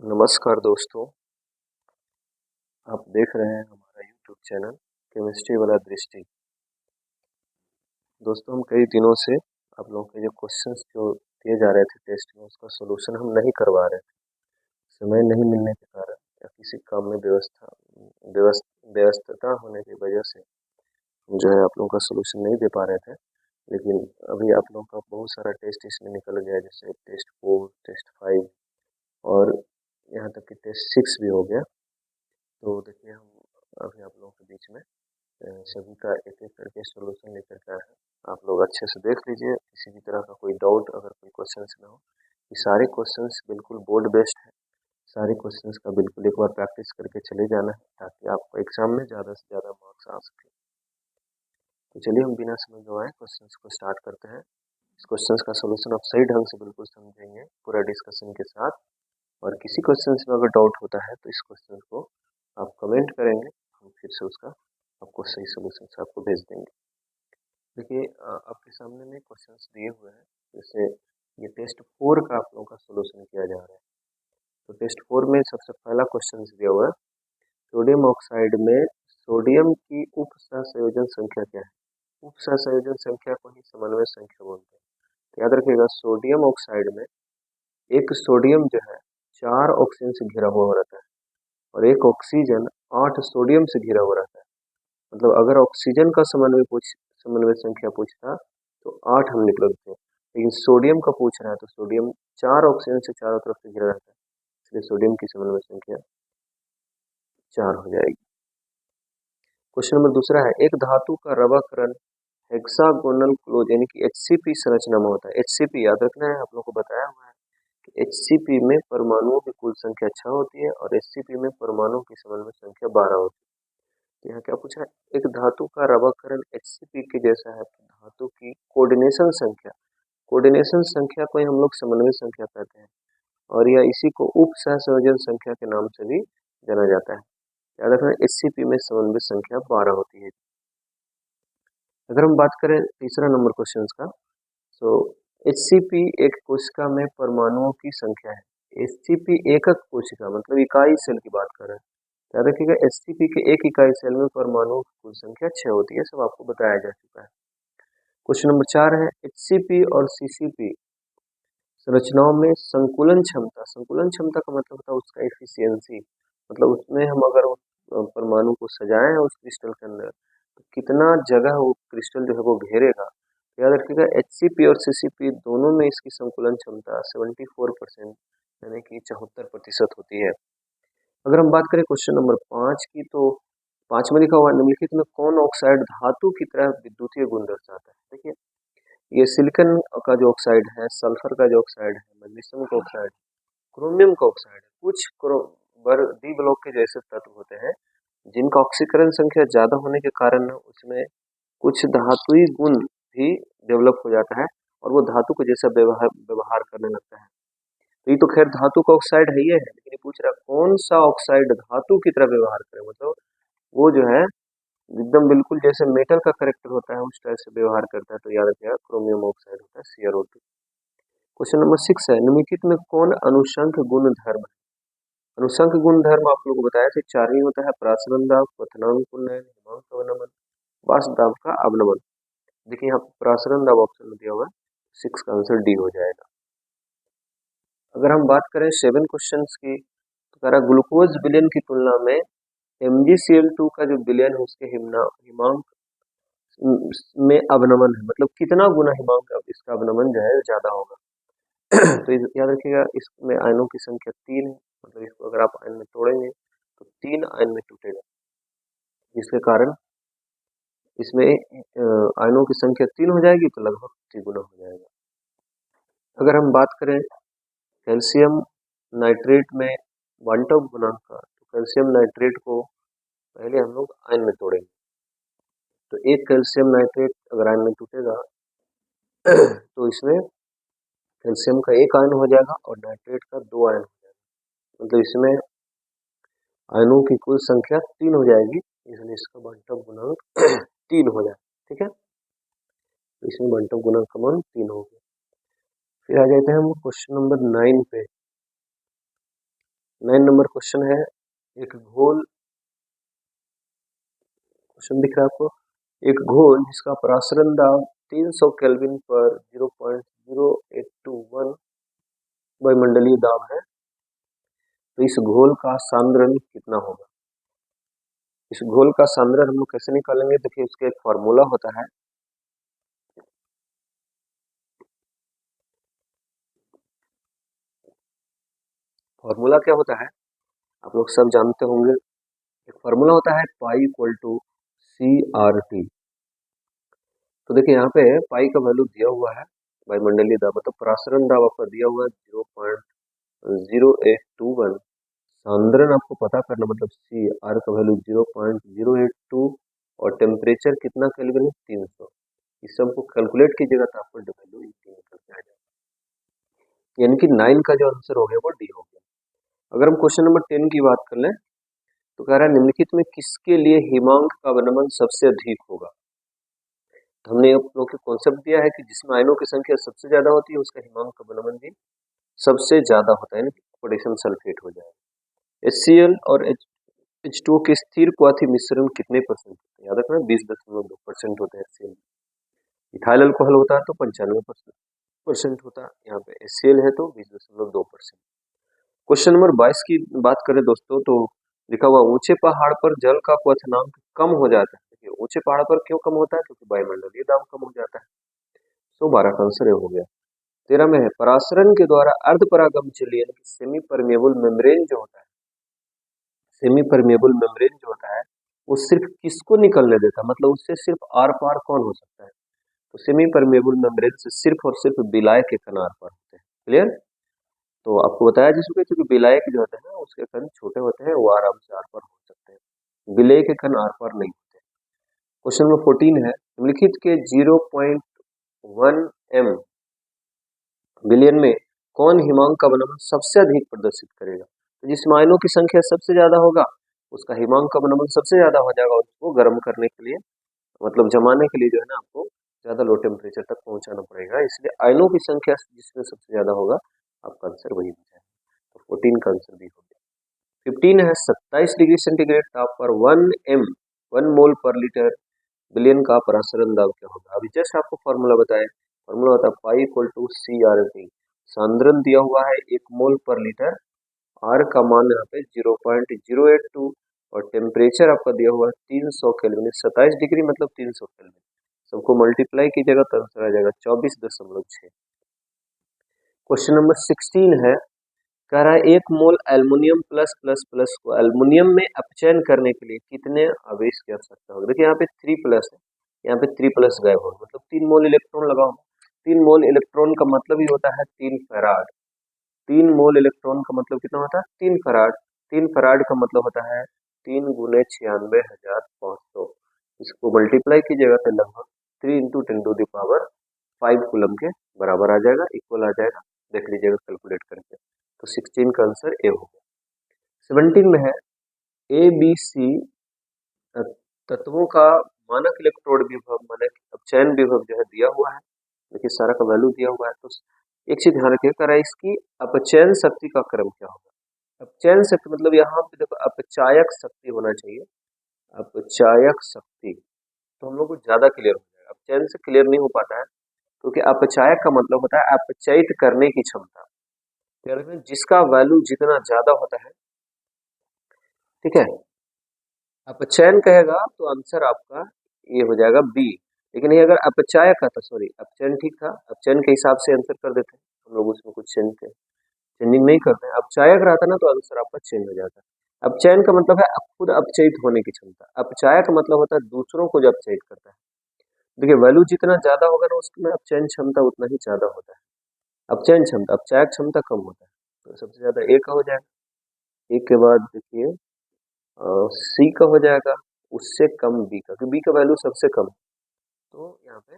नमस्कार दोस्तों, आप देख रहे हैं हमारा यूट्यूब चैनल केमिस्ट्री वाला दृष्टि। दोस्तों, हम कई दिनों से आप लोगों के जो क्वेश्चंस जो दिए जा रहे थे टेस्ट में, उसका सॉल्यूशन हम नहीं करवा रहे थे। समय नहीं मिलने के कारण या किसी काम में व्यस्तता होने की वजह से हम जो है आप लोगों का सॉल्यूशन नहीं दे पा रहे थे। लेकिन अभी आप लोगों का बहुत सारा टेस्ट इसमें निकल गया, जैसे टेस्ट 4, टेस्ट 5 और यहाँ तक कि टेस्ट 6 भी हो गया। तो देखिए, हम अभी आप लोगों के बीच में सभी का एक-एक करके सॉल्यूशन लेकर के आए हैं। आप लोग अच्छे से देख लीजिए, किसी भी तरह का कोई डाउट अगर कोई क्वेश्चंस में हो। ये सारे क्वेश्चंस बिल्कुल बोर्ड बेस्ड है। सारे क्वेश्चंस का बिल्कुल एक बार प्रैक्टिस करके चले जाना है, ताकि आपको एग्जाम में ज़्यादा से ज़्यादा मार्क्स आ सके। तो चलिए, हम बिना समय गंवाए क्वेश्चंस को स्टार्ट करते हैं। इस क्वेश्चंस का सॉल्यूशन आप सही ढंग से बिल्कुल समझेंगे पूरा डिस्कशन के साथ। और किसी क्वेश्चन में अगर डाउट होता है तो इस क्वेश्चन को आप कमेंट करेंगे, हम फिर से उसका आपको सही सोल्यूशन से आपको भेज देंगे। देखिए, आपके सामने में क्वेश्चंस दिए हुए हैं। जैसे ये टेस्ट 4 का आप लोगों का सोल्यूशन किया जा रहा है। तो टेस्ट 4 में सबसे पहला क्वेश्चन दिया हुआ है, सोडियम ऑक्साइड में सोडियम की उप सहसंयोजन संख्या क्या है। उप सहसंयोजन संख्या को ही समन्वय संख्या बोलते हैं। तो याद रखिएगा, सोडियम ऑक्साइड में एक सोडियम जो है 4 ऑक्सीजन से घिरा हुआ रहता है और एक ऑक्सीजन 8 सोडियम से घिरा हुआ रहता है। मतलब अगर ऑक्सीजन का समन्वय संख्या पूछता तो 8 हम लिख लेते हैं, लेकिन सोडियम का पूछ रहा है तो सोडियम 4 ऑक्सीजन से चारों तरफ से घिरा रहता है, इसलिए सोडियम की समन्वय संख्या 4 हो जाएगी। क्वेश्चन नंबर दूसरा है, एक धातु का रवाकरण हेक्सागोनल क्लोज यानी कि HCP संरचना में होता है। HCP याद रखना है, आप लोगों को बताया हुआ है कि HCP में परमाणुओं की कुल संख्या 6 होती है और HCP में परमाणुओं की समन्वय संख्या 12 होती है। तो यहाँ क्या पूछा है, एक धातु का रवाकरण HCP के जैसा है तो धातु की कोऑर्डिनेशन संख्या को ही हम लोग समन्वय संख्या कहते हैं और यह इसी को उप सहसंयोजन संख्या के नाम से भी जाना जाता है। याद रखना, HCP में समन्वय संख्या 12 होती है। अगर हम बात करें तीसरा नंबर क्वेश्चन का, तो HCP एक कोशिका में परमाणुओं की संख्या है। HCP एकक कोशिका मतलब इकाई सेल की बात कर रहे हैं। याद रखिएगा, HCP के एक इकाई सेल में परमाणुओं की कुल संख्या 6 होती है। सब आपको बताया जा चुका है। क्वेश्चन नंबर 4 है, HCP और CCP संरचनाओं में संकुलन क्षमता का मतलब होता है उसका एफिशिएंसी। मतलब उसमें हम अगर परमाणु को सजाएं उस क्रिस्टल के अंदर तो कितना जगह वो क्रिस्टल जो है वो घेरेगा। तो याद रखिएगा, HCP और CCP दोनों में इसकी संकुलन क्षमता 74% यानी कि 74% होती है। अगर हम बात करें क्वेश्चन नंबर 5 की, तो 5 में लिखा हुआ निम्नलिखित में कौन ऑक्साइड धातु की तरह विद्युतीय गुण दर्शाता है। देखिए, ये सिलिकॉन का जो ऑक्साइड है, सल्फर का जो ऑक्साइड है, मैग्नीशियम का ऑक्साइड, क्रोमियम का ऑक्साइड है, कुछ डी ब्लॉक के जैसे तत्व होते हैं जिनका ऑक्सीकरण संख्या ज्यादा होने के कारण उसमें कुछ धातुई गुण भी डेवलप हो जाता है और वो धातु को जैसा व्यवहार करने लगता है। तो ये तो खैर धातु का ऑक्साइड है, ये है, लेकिन ये पूछ रहा है कौन सा ऑक्साइड धातु की तरह व्यवहार करे। मतलब वो जो है एकदम बिल्कुल जैसे मेटल का करेक्टर होता है उस तरह से व्यवहार करता है। तो याद रखिएगा, क्रोमियम ऑक्साइड होता है CrO2। क्वेश्चन नंबर 6 है, निम्नलिखित में कौन अनुषंक गुण धर्म है। अनुषंक गुण धर्म आप लोगों को बताया था 4 ही होता है, प्रासरण दाब, क्वथनांक उन्नयन, हिमांक अवनमन, वाष्प दाब का अवनमन। देखिए, यहाँ प्रासरण दाब ऑप्शन में दिया हुआ है, 6 का आंसर डी हो जाएगा। अगर हम बात करें 7 क्वेश्चन की, तो कह रहा ग्लूकोज विलयन की तुलना में MgCl2 का जो विलयन है उसके हिमांक में अवनमन है, मतलब कितना गुना हिमांक इसका अवनमन जो है ज्यादा होगा। तो याद रखिएगा, इसमें आयनों की संख्या 3 है, मतलब इसको अगर आप आयन में तोड़ेंगे तो 3 आयन में टूटेगा, जिसके कारण इसमें आयनों की संख्या 3 हो जाएगी तो लगभग 3 गुना हो जाएगा। अगर हम बात करें कैल्शियम नाइट्रेट में वांटव गुणांक का, तो कैल्शियम नाइट्रेट को पहले हम लोग आयन में तोड़ेंगे। तो एक कैल्शियम नाइट्रेट अगर आयन में टूटेगा तो इसमें कैल्शियम का एक आयन हो जाएगा और नाइट्रेट का 2 आयन हो जाएगा। मतलब इसमें आयनों की कुल संख्या 3 हो जाएगी, इसलिए इसका बंटव गुणांक 3 हो जाएगा। ठीक है, तो इसमें बंटव गुणांक का मान 3 हो गया। फिर आ जाते हैं हम क्वेश्चन नंबर 9 पे। 9 नंबर क्वेश्चन है, एक घोल, क्वेश्चन दिख रहा है आपको, एक घोल जिसका परासरण दाब 300 केल्विन पर 0.0821 वायुमंडलीय दाब है, तो इस घोल का सांद्रण कितना होगा। इस घोल का सांद्रण हम लोग कैसे निकालेंगे, देखिए उसका एक फॉर्मूला होता है, फॉर्मूला क्या होता है आप लोग सब जानते होंगे, एक फॉर्मूला होता है पाई इक्वल टू CRT। तो देखिए यहाँ पे पाई का वैल्यू दिया हुआ है, वायुमंडलीय दाब मतलब परासरण दाब आपका दिया हुआ है 0.0821, सांद्रण आपको पता करना मतलब सी आर का वैल्यू 0.082 और टेम्परेचर कितना केल्विन है 300। इस सबको कैलकुलेट कीजिएगा तो आपको वैल्यू निकल के आ जाएगा, यानी कि 9 का जो आंसर हो गया वो डी हो गया। अगर हम क्वेश्चन नंबर 10 की बात कर लें तो कह रहा है निम्नलिखित में किसके लिए हिमांक का वनमन सबसे अधिक होगा। तो हमने आप लोग को कॉन्सेप्ट दिया है कि जिसमें आयनों की संख्या सबसे ज्यादा होती है उसका हिमांक का वनमन भी सबसे ज्यादा होता है, यानी पोटेशियम सल्फेट हो जाएगा। HCl और H2O के स्थिर क्वाथी मिश्रण कितने परसेंट होते हैं, याद रखना 20.2% होते हैं HCl। इथाइल अल्कोहल होता है तो 95% होता है, यहाँ पे HCl है तो 20.2%। क्वेश्चन नंबर 22 की बात करें दोस्तों तो लिखा हुआ ऊंचे पहाड़ पर जल का क्वथनांक कम हो जाता है। देखिए ऊंचे पहाड़ पर क्यों कम होता है, क्योंकि वायुमंडलीय दाब कम हो जाता है। 12 का आंसर हो गया। 13 में है परासरण के द्वारा अर्ध परागम जलीय यानी कि सेमी परमेबल मेम्ब्रेन जो होता है, सेमी परमेबल मेम्ब्रेन जो होता है वो सिर्फ किसको निकलने देता है, मतलब उससे सिर्फ आर पार कौन हो सकता है, तो सेमी परमेबल मेम्ब्रेन से सिर्फ और सिर्फ विलायक के कण आर पार होते हैं। क्लियर, तो आपको बताया जिसको क्योंकि विलायक जो होते हैं ना उसके कण छोटे होते हैं, वो आराम से आर पार हो सकते हैं, विलेय के कण आर पार नहीं होते। क्वेश्चन नंबर 14 है निम्नलिखित के 0.1 m बिलियन में कौन हिमांक का वनमन सबसे अधिक प्रदर्शित करेगा। तो जिसमें आयनों की संख्या सबसे ज्यादा होगा उसका हिमांक का वनमन सबसे ज्यादा हो जाएगा, और उसको गर्म करने के लिए मतलब जमाने के लिए जो है ना आपको ज्यादा लो टेम्परेचर तक पहुंचाना पड़ेगा, इसलिए आयनों की संख्या जिसमें सबसे ज्यादा होगा आपका आंसर वही हो जाएगा। तो 14 का आंसर भी हो गया। 15 है 27 डिग्री सेंटीग्रेड ताप पर 1 मोल पर लीटर बिलियन का परासरण दाब क्या होगा। अभी जस्ट आपको फॉर्मूला बताया, फॉर्मूला होता है पाई इक्वल टू CRT। सांद्रण दिया हुआ है 1 मोल पर लीटर, आर का मान यहाँ पे 0.082 और टेम्परेचर आपका दिया हुआ है 300 केल्विन, 27 डिग्री मतलब 300 केल्विन, सबको मल्टीप्लाई कीजिएगा तो आंसर आ जाएगा 24.6। क्वेश्चन नंबर 16 है कह रहा है 1 मोल एल्युमिनियम प्लस प्लस प्लस को एल्युमिनियम में अपचयन करने के लिए कितने आवेश की आवश्यकता होगी। देखिए यहाँ पे 3 प्लस है, यहाँ पे 3 प्लस गायब होगा मतलब 3 मोल इलेक्ट्रॉन लगाओ। 3 मोल इलेक्ट्रॉन का मतलब ही होता है 3 फैराड। 3 मोल इलेक्ट्रॉन का मतलब कितना होता है 3 फैराड। 3 फैराड का मतलब होता है 3 गुने 96,500, इसको मल्टीप्लाई कीजिएगा तो लगभग 3 इंटू 10⁵ कूलम के बराबर आ जाएगा, इक्वल आ जाएगा, देख लीजिएगा कैलकुलेट करके। तो 16 का आंसर ए हो गया। 17 में है ABC तत्वों का मानक इलेक्ट्रोड विभव मानक अपचयन विभव जो है दिया हुआ है, देखिए सारा का वैल्यू दिया हुआ है। तो एक चीज ध्यान रखिए करा इसकी अपचयन शक्ति का क्रम क्या होगा। अपचयन शक्ति मतलब यहाँ पे देखो अपचायक शक्ति होना चाहिए, अपचायक शक्ति, तो हम लोग को ज्यादा क्लियर हो जाएगा। अपचयन से क्लियर नहीं हो पाता है क्योंकि अपचायक का मतलब होता है अपचयित करने की क्षमता, जिसका वैल्यू जितना ज्यादा होता है, ठीक है, अपचयन कहेगा तो आंसर आपका ये हो जाएगा बी। लेकिन ये अगर अपचाय का था, सॉरी अपचयन ठीक था, अपचयन के हिसाब से आंसर कर देते हैं हम लोग, उसमें कुछ चेंजिंग नहीं करते हैं। अपचायक रहता ना तो आंसर आपका चेंज हो जाता है। अपचयन का मतलब है खुद अपचयित होने की क्षमता, अपचाय का मतलब होता है दूसरों को जो अपचयित करता है। देखिए वैल्यू जितना ज्यादा होगा ना उसमें अपचयन क्षमता उतना ही ज्यादा होता है, अपचयन क्षमता, अपचायक क्षमता कम होता है। तो सबसे ज्यादा ए का हो जाएगा, ए के बाद देखिए सी का हो जाएगा, उससे कम बी का, क्योंकि बी का वैल्यू सबसे कम, तो यहाँ पे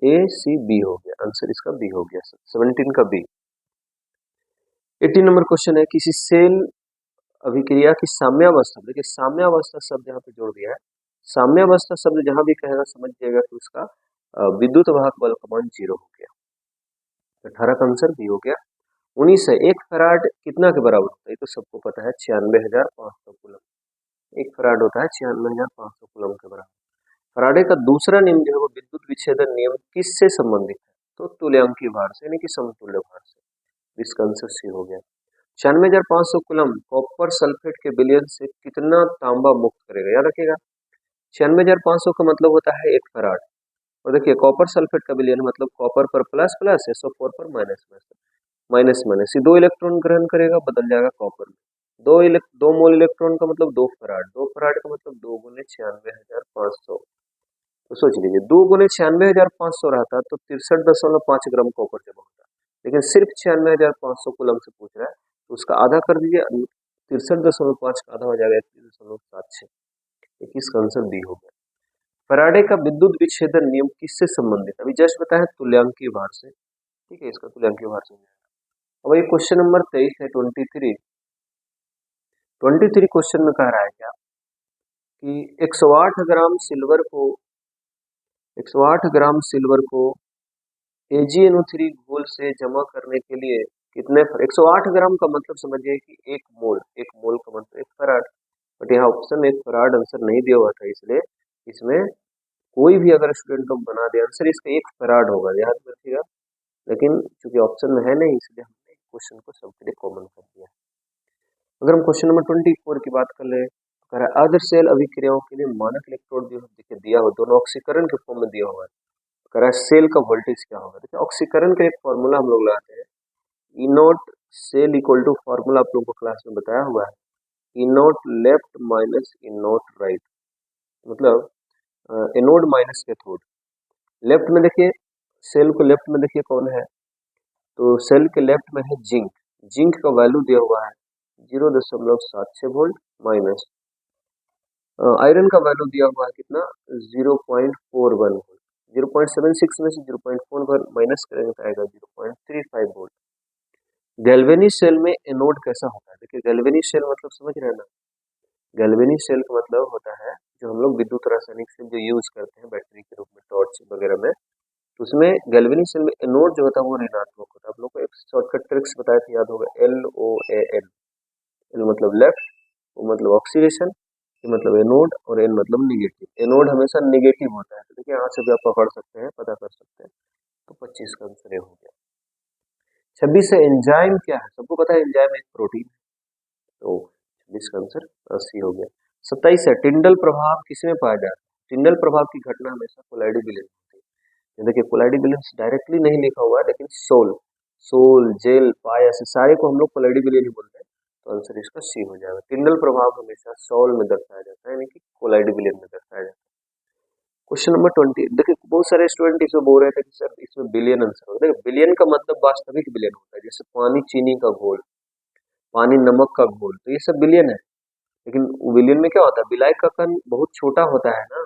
ए सी बी हो गया, आंसर इसका बी हो गया, 17 का बी। 18 नंबर क्वेश्चन है किसी सेल अभिक्रिया की साम्यावस्था, देखिए साम्यावस्था शब्द यहाँ पे जोड़ दिया है। साम्यावस्था शब्द जहां भी कहेगा समझिएगा कि उसका विद्युत वाहक बल का मान 0 हो गया। 18 का आंसर बी हो गया। एक फैराड कितना के बराबर होता है, ये तो सबको पता है, 96,500 कूलम। एक फैराड होता है 96,500 कूलम के बराबर। फैराडे का दूसरा नियम जो है वो विद्युत विच्छेदन नियम किससे संबंधित है, तो तुल्यांकी भार से, यानी कि समतुल्य भार से। इसका आंसर सी हो गया। 96,500 कूलम कॉपर सल्फेट के विलयन से कितना तांबा मुक्त करेगा, याद रखिएगा। 96,500 का मतलब होता है एक फैराड, और देखिए कॉपर सल्फेट का विलयन मतलब कॉपर पर प्लस प्लस, SO4 पर माइनस माइनस माइनस, ये 2 इलेक्ट्रॉन ग्रहण करेगा, बदल जाएगा कॉपर में। 2 मोल इलेक्ट्रॉन का मतलब 2 फैराड, 2 फैराड का मतलब 2 गुने 96,500। तो सोच लीजिए 2 गुने 96,500 रहता तो 63.5 ग्राम कॉपर जमा होता, लेकिन सिर्फ 96,500 कूलम से पूछ रहा है, तो उसका आधा कर दीजिए, 63.5 का आधा हो जाएगा 31.76। 21 का आंसर डी हो गया। फैराडे का विद्युत विच्छेदन नियम किससे संबंधित, अभी जस्ट बताया तुल्यांकीय भार से, ठीक है, इसका तुल्यांकीय भार से। अब ये क्वेश्चन नंबर 23 है, 23 क्वेश्चन में कह रहा है क्या कि 108 ग्राम सिल्वर को AgNO3 घोल से जमा करने के लिए कितने 108 ग्राम का मतलब समझिए कि एक मोल का मतलब एक फैराड, बट यहाँ ऑप्शन में एक फैराड आंसर नहीं दिया हुआ था, इसलिए इसमें कोई भी अगर स्टूडेंट लोग बना दे आंसर इसका एक फैराड होगा, याद रखिएगा। लेकिन चूंकि ऑप्शन में है नहीं, इसलिए हमने क्वेश्चन को सबके लिए कॉमन कर दिया। अगर हम क्वेश्चन नंबर 24 की बात कर ले, तो कह रहा है अर्ध सेल अभिक्रियाओं के लिए मानक इलेक्ट्रोड जो देखिए दिया हो, दोनों ऑक्सीकरण के फॉर्म में दिया हुआ है। कह रहा है सेल का वोल्टेज क्या होगा, देखिए ऑक्सीकरण का एक फॉर्मूला हम लोग लगाते हैं, E naught cell equal to, formula आप लोगों को क्लास में बताया हुआ है, E naught left minus E naught right, मतलब एनोड माइनस कैथोड। लेफ्ट में देखिए, सेल को लेफ्ट में देखिए कौन है, तो सेल के लेफ्ट में है जिंक। जिंक का वैल्यू दिया हुआ है 0.76 वोल्ट, माइनस आयरन का वैल्यू दिया हुआ है कितना 0.41 वोल्ट। 0.76 में से 0.41 माइनस करेंगे तो आएगा 0.35 वोल्ट। गैल्वेनी सेल में एनोड कैसा होता है, देखिए गैल्वेनी सेल मतलब समझ रहे हैं ना, गैल्वेनी सेल का मतलब होता है जो हम लोग विद्युत रासायनिक सेल जो यूज करते हैं बैटरी के रूप में, टॉर्च वगैरह में, तो उसमें गैल्वेनी सेल में एनोड जो होता है वो ऋणात्मक होता है। आप लोग को एक शॉर्टकट ट्रिक्स बताया था, याद होगा, LOAN। एल मतलब लेफ्ट, O मतलब ऑक्सीडेशन, ए मतलब एनोड, और एन मतलब निगेटिव। एनोड हमेशा निगेटिव होता है, तो देखिए यहाँ से भी आप पकड़ सकते हैं, पता कर सकते हैं। तो 25 का आंसर ये हो गया। 26 से एंजाइम क्या है, सबको पता है एंजाइम एक प्रोटीन है, तो 26 का आंसर 80 हो गया। 27 है टिंडल प्रभाव किसमें पाया जाता है, टिंडल प्रभाव की घटना हमेशा कोलाइडी विलयन होती है। देखिए कोलाइडी विलयन डायरेक्टली नहीं लिखा हुआ है, लेकिन सोल जेल पायस सारे को हम लोग कोलाइडी विलयन ही बोलते हैं, तो आंसर इसका सी हो जाएगा। टिंडल प्रभाव हमेशा सोल में दर्शाया जाता है, यानी कि कोलाइडी विलयन में दर्शाया जाता है। क्वेश्चन नंबर 20, देखिए बहुत सारे स्टूडेंट इसमें बोल रहे थे कि सर इसमें बिलियन आंसर होगा। देखिए बिलियन का मतलब वास्तविक बिलियन होता है, जैसे पानी चीनी का घोल, पानी नमक का घोल, तो ये सब बिलियन है। लेकिन बिलियन में क्या होता है, बिलाई का कण बहुत छोटा होता है ना,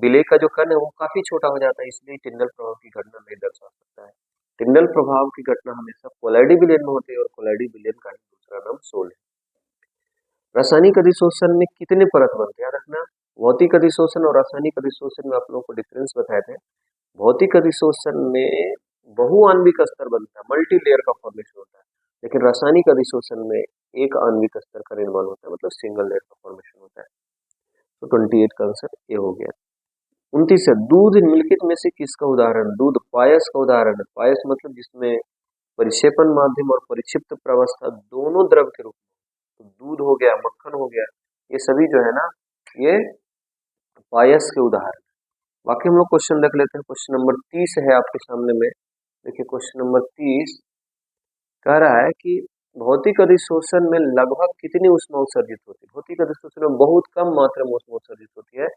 बिले का जो कण है वो काफी छोटा हो जाता है, इसलिए टिंडल प्रभाव की घटना नहीं दर्शा सकता है। टिंडल प्रभाव की घटना हमेशा कोलाइडी विलयन में होती है, और कोलाइडी विलयन का ही दूसरा नाम सोल है। रासायनिक अधिशोषण में कितने परत बनते हैं, याद रखना, भौतिक अधिशोषण और रासायनिक अधिशोषण में आप लोगों को डिफरेंस बताए थे। भौतिक अधिशोषण में बहुआण्विक स्तर बनता है, मल्टी लेयर का फॉर्मेशन होता है, लेकिन रासायनिक अधिशोषण में एक आणविक स्तर का निर्माण होता है, मतलब सिंगल लेयर का फॉर्मेशन होता है। तो 28 का आंसर ए हो गया। 29 है दूध निम्नलिखित में से किसका उदाहरण, दूध पायस का उदाहरण है। पायस मतलब जिसमें परिक्षेपण माध्यम और परिक्षिप्त प्रावस्था दोनों द्रव के रूप में, तो दूध हो गया, मक्खन हो गया, ये सभी जो है ना ये पायस के उदाहरण। बाकी हम लोग क्वेश्चन देख लेते हैं। क्वेश्चन नंबर 30 है आपके सामने में, देखिए क्वेश्चन नंबर 30 कह रहा है कि भौतिक अधिशोषण में लगभग कितनी ऊष्मा उत्सर्जित होती है। भौतिक अधिशोषण में बहुत कम मात्रा में ऊष्मा उत्सर्जित होती है,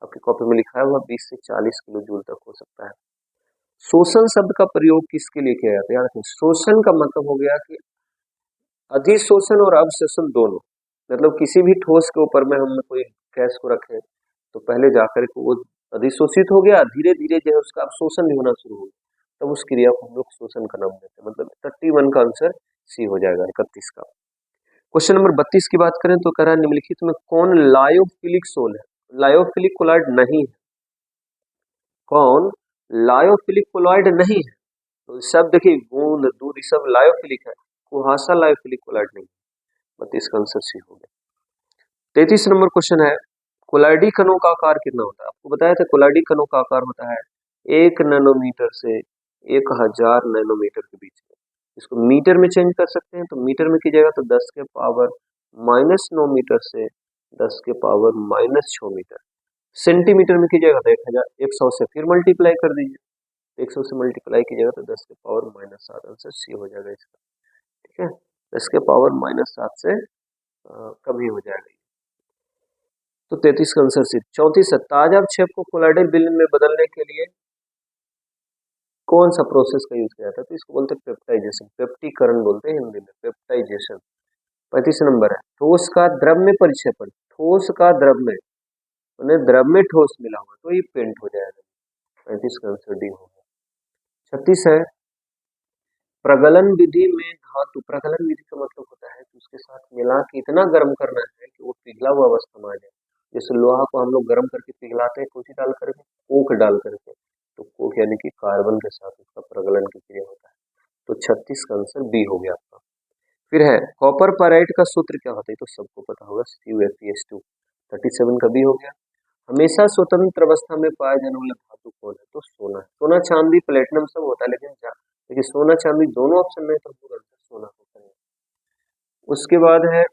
आपकी कॉपी में लिखा हुआ 20 से 40 किलो जूल तक हो सकता है। शोषण शब्द का प्रयोग किसके लिए किया जाता है, याद रखें शोषण का मतलब हो गया कि अधिशोषण और अवशोषण दोनों, मतलब किसी भी ठोस के ऊपर में हम कोई गैस को रखें तो पहले जाकर के वो अधिशोषित हो गया, धीरे धीरे जो है उसका अवशोषण भी होना शुरू हो गया, तब उस क्रिया को हम लोग शोषण का नाम देते हैं। मतलब 31 का आंसर सी हो जाएगा, 31 का। क्वेश्चन नंबर 32 की बात करें तो कह रहा है निम्नलिखित में कौन लायोफिलिक सोल है, लायोफिलिक कोलॉइड नहीं है, कौन लायोफिलिक कोलॉइड नहीं है, तो सब देखिए बूंद दूध ये सब लायोफिलिक है, कुहासा लायोफिलिक कोलाइड नहीं। 32 का आंसर सी हो गया। 33 नंबर क्वेश्चन है, कोलाइडी कणों का आकार कितना होता है? आपको बताया था कोलाइडी कणों का आकार होता है 1 नैनोमीटर से 1000 नैनोमीटर के बीच में। इसको मीटर में चेंज कर सकते हैं, तो मीटर में कीजिएगा तो 10 के पावर -9 मीटर से 10 के पावर -6 मीटर। सेंटीमीटर में कीजिएगा तो 100 से फिर मल्टीप्लाई कर दीजिए, 100 से मल्टीप्लाई कीजिएगा तो 10 के पावर -7, आंसर सी हो जाएगा इसका। ठीक है, 10 के पावर -7 से कम ही हो जाएगा। तो 33 का आंसर सी। 34 है, ताजा छेप को कोलाइडल विलयन में बदलने के लिए कौन सा प्रोसेस का यूज किया जाता है? तो इसको बोलते हैं पेप्टाइजेशन, पेप्टीकरण बोलते हैं हिंदी में, पेप्टाइजेशन। 35 नंबर है, ठोस का द्रव में परिक्षेपण, ठोस का द्रव में, उन्हें द्रव में ठोस मिला हुआ तो ये पेंट हो जाएगा। 35 का आंसर डी होगा। 36 है, प्रगलन विधि में धातु, प्रगलन विधि का मतलब होता है कि उसके साथ मिला के इतना गर्म करना है कि वो पिघला हुआ अवस्था में आ जाए। जैसे लोहा को हम लोग गर्म करके पिघलाते हैं, कुछ डाल करके, कोक डाल करके, तो कोक यानी कि कार्बन के साथ उसका प्रगलन की क्रिया होता है। तो 36 का आंसर बी हो गया आपका। फिर है, कॉपर पाइराइट का सूत्र क्या होता है? तो सबको पता होगा, CuFeS2। 37 का बी हो गया। हमेशा स्वतंत्र अवस्था में पाया जाने वाला धातु कौन है? तो सोना। सोना चांदी प्लेटिनम सब होता है, लेकिन सोना चांदी दोनों ऑप्शन में तो होगा सोना होता है। उसके बाद है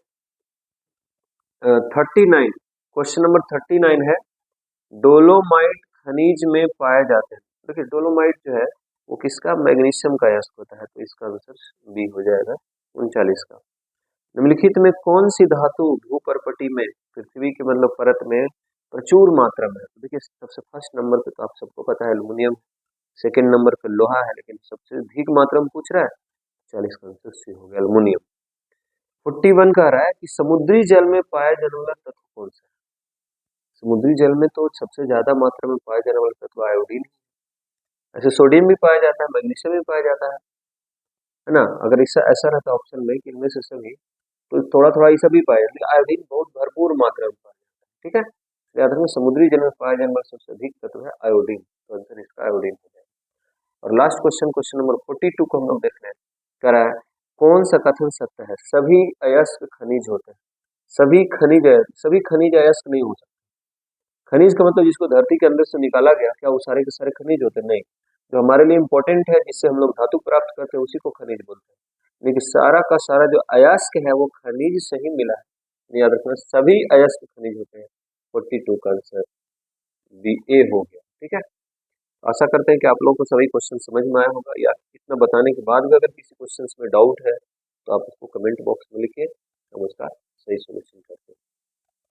39, क्वेश्चन नंबर 39 है, डोलोमाइट खनिज में पाए जाते हैं। देखिए डोलोमाइट जो है वो किसका, मैग्नीशियम का अयस्क होता है, तो इसका आंसर बी हो जाएगा। 39 का, निम्नलिखित में कौन सी धातु भूपर्पटी में, पृथ्वी के मतलब परत में प्रचुर मात्रा में? तो देखिए सबसे फर्स्ट नंबर पे तो आप सबको पता है एल्युमिनियम, सेकंड नंबर पे लोहा है, लेकिन सबसे अधिक मात्रा में पूछ रहा है, 40 का आंसर सी हो गया, एल्युमिनियम। 41 कह रहा है कि समुद्री जल में पाया जाने वाला तत्व कौन सा है? समुद्री जल में तो सबसे ज्यादा मात्रा में पाया जाने वाला तत्व आयोडीन है। ऐसे सोडियम भी पाया जाता है, मैग्नीशियम भी पाया जाता है ना। अगर ऐसा ऐसा रहता ऑप्शन में कि इनमें से सभी, तो थोड़ा थोड़ा ये सभी पाया जाता है, आयोडीन बहुत भरपूर मात्रा में पाया जाता है। ठीक है, याद रखना समुद्री जल में पाया जाने वाला सबसे अधिक तत्व है आयोडीन, तो आंसर इसका आयोडीन हो जाएगा। और लास्ट क्वेश्चन, क्वेश्चन नंबर 42 को हम लोग देख रहे हैं, कह रहा है कौन सा कथन सत्य है? सभी अयस्क खनिज होते हैं। सभी खनिज अयस्क नहीं हो सकते। खनिज का मतलब जिसको धरती के अंदर से निकाला गया, क्या वो सारे के सारे खनिज होते हैं? नहीं। जो हमारे लिए इंपॉर्टेंट है, जिससे हम लोग धातु प्राप्त करते हैं, उसी को खनिज बोलते हैं। लेकिन सारा का सारा जो अयस्क है वो खनिज से ही मिला है, याद रखना सभी अयस्क खनिज होते हैं। 42 का आंसर बी ए हो गया। ठीक है, आशा करते हैं कि आप लोगों को सभी क्वेश्चन समझ में आया होगा, या इतना बताने के बाद भी अगर किसी क्वेश्चन में डाउट है तो आप उसको कमेंट बॉक्स में लिखिए, हम उसका सही सोल्यूशन करते हैं।